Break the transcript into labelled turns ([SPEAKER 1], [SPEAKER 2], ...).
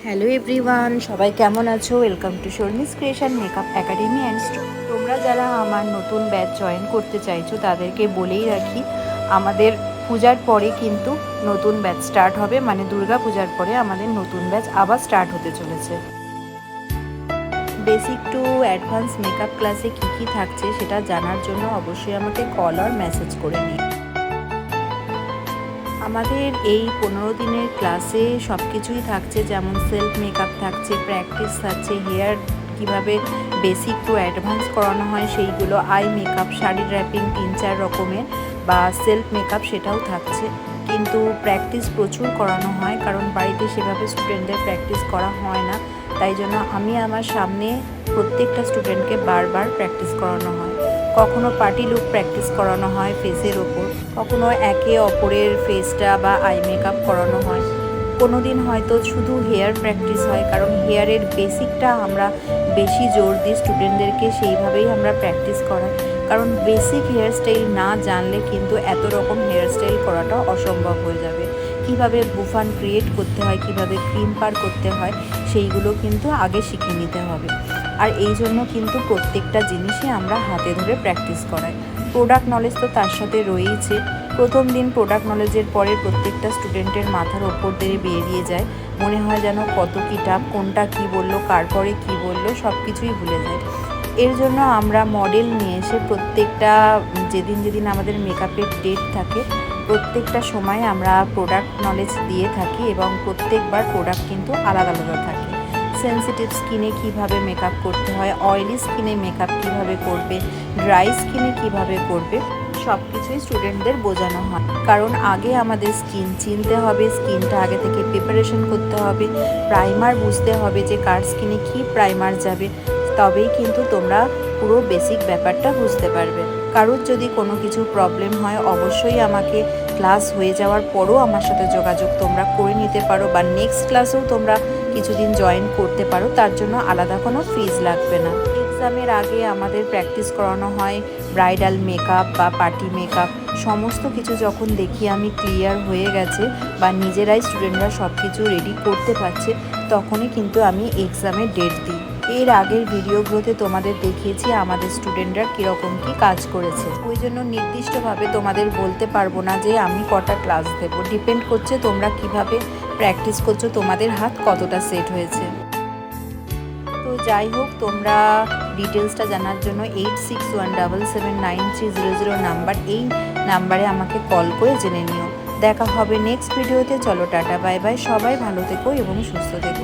[SPEAKER 1] Hello everyone, সবাই কেমন আছো? Welcome to Sharmi's creation makeup academy and তোমরা যারা আমার নতুন ব্যাচ জয়েন করতে চাইছো তাদেরকে বলেই রাখি, আমাদের পূজার পরে কিন্তু নতুন ব্যাচ স্টার্ট হবে। মানে দুর্গা পূজার পরে আমাদের নতুন ব্যাচ আবার স্টার্ট হতে চলেছে। বেসিক টু অ্যাডভান্স মেকআপ ক্লাসে কী কী থাকছে সেটা জানার জন্য অবশ্যই আমাকে কল আর মেসেজ করে নিই। আমাদের এই 15 দিনের ক্লাসে সব কিছুই থাকছে, যেমন সেলফ মেকআপ থাকছে, প্র্যাকটিস থাকছে, হেয়ার কিভাবে বেসিক টু অ্যাডভান্স করানো হয় সেইগুলো, আই মেকআপ, শাড়ি র্যাপিং 3-4 রকমের বা সেলফ মেকআপ সেটাও থাকছে। কিন্তু প্র্যাকটিস প্রচুর করানো হয়, কারণ বাড়িতে সেভাবে স্টুডেন্টদের প্র্যাকটিস করা হয় না। তাই জন্য আমি আমার সামনে প্রত্যেকটা স্টুডেন্টকে বারবার প্র্যাকটিস করানো হয়। কখনো পার্টি লুক প্র্যাকটিস করানো হয় ফেসের ওপর, কখনো একে অপরের ফেসটা বা আই মেকআপ করানো হয়, কোনো দিন হয়তো শুধু হেয়ার প্র্যাকটিস হয়, কারণ হেয়ারের বেসিকটা আমরা বেশি জোর দিই স্টুডেন্টদেরকে, সেইভাবেই আমরা প্র্যাকটিস করাই। কারণ বেসিক হেয়ার স্টাইল না জানলে কিন্তু এত রকম হেয়ার স্টাইল করাটা অসম্ভব হয়ে যাবে। কিভাবে বুফান ক্রিয়েট করতে হয়, কিভাবে ক্রিম পার করতে হয়, সেইগুলো কিন্তু আগে শিখে নিতে হবে। আর এই জন্য কিন্তু প্রত্যেকটা জিনিসই আমরা হাতে ধরে প্র্যাকটিস করাই। প্রোডাক্ট নলেজ তো তার সাথে রয়েইছে। প্রথম দিন প্রোডাক্ট নলেজের পরে প্রত্যেকটা স্টুডেন্টের মাথার ওপর দিয়ে বেরিয়ে যায়, মনে হয় যেন কত কী টাপ, কোনটা কী বললো, কার পরে কী বললো, সব কিছুই ভুলে যায়। এর জন্য আমরা মডেল নিয়ে এসে প্রত্যেকটা যেদিন যেদিন আমাদের মেকআপের ডেট থাকে প্রত্যেকটা সময় আমরা প্রোডাক্ট নলেজ দিয়ে থাকি, এবং প্রত্যেকবার প্রোডাক্ট কিন্তু আলাদা আলাদা থাকে। সেন্সিটিভ স্কিনে কিভাবে মেকআপ করতে হয়, অয়েলি স্কিনে মেকআপ কিভাবে করবে, ড্রাই স্কিনে কিভাবে করবে, সব কিছুই স্টুডেন্টদের বোঝানো হয়। কারণ আগে আমাদের স্কিন চিনতে হবে, স্কিনটা আগে থেকে প্রিপারেশন করতে হবে, প্রাইমার বুঝতে হবে যে কার স্কিনে কী প্রাইমার যাবে, তবেই কিন্তু তোমরা পুরো বেসিক ব্যাপারটা বুঝতে পারবে। কারোর যদি কোনো কিছু প্রবলেম হয় অবশ্যই আমাকে ক্লাস হয়ে যাওয়ার পরও আমার সাথে যোগাযোগ তোমরা করে নিতে পারো, বা নেক্সট ক্লাসেও তোমরা কিছুদিন জয়েন করতে পারো, তার জন্য আলাদা কোনো ফিজ লাগবে না। এক্সামের আগে আমাদের প্র্যাকটিস করানো হয় ব্রাইডাল মেকআপ বা পার্টি মেকআপ। সমস্ত কিছু যখন দেখি আমি ক্লিয়ার হয়ে গেছে বা নিজেরাই স্টুডেন্টরা সব কিছু রেডি করতে পারছে, তখনই কিন্তু আমি এক্সামের ডেট দিই। এর আগের ভিডিওগুলোতে তোমাদের দেখিয়েছি আমাদের স্টুডেন্টরা কীরকম কী কাজ করেছে। ওই জন্য নির্দিষ্টভাবে তোমাদের বলতে পারবো না যে আমি কটা ক্লাস দেবো, ডিপেন্ড করছে তোমরা কিভাবে প্র্যাকটিস করছো, তোমাদের হাত কতটা সেট হয়েছে। তো যাই হোক, তোমরা ডিটেলসটা জানার জন্য 8617793000 নাম্বার, এই নাম্বারে আমাকে কল করে জেনে নিও। দেখা হবে নেক্সট ভিডিওতে। চলো টাটা বাই বাই, সবাই ভালো থেকো এবং সুস্থ থেকো।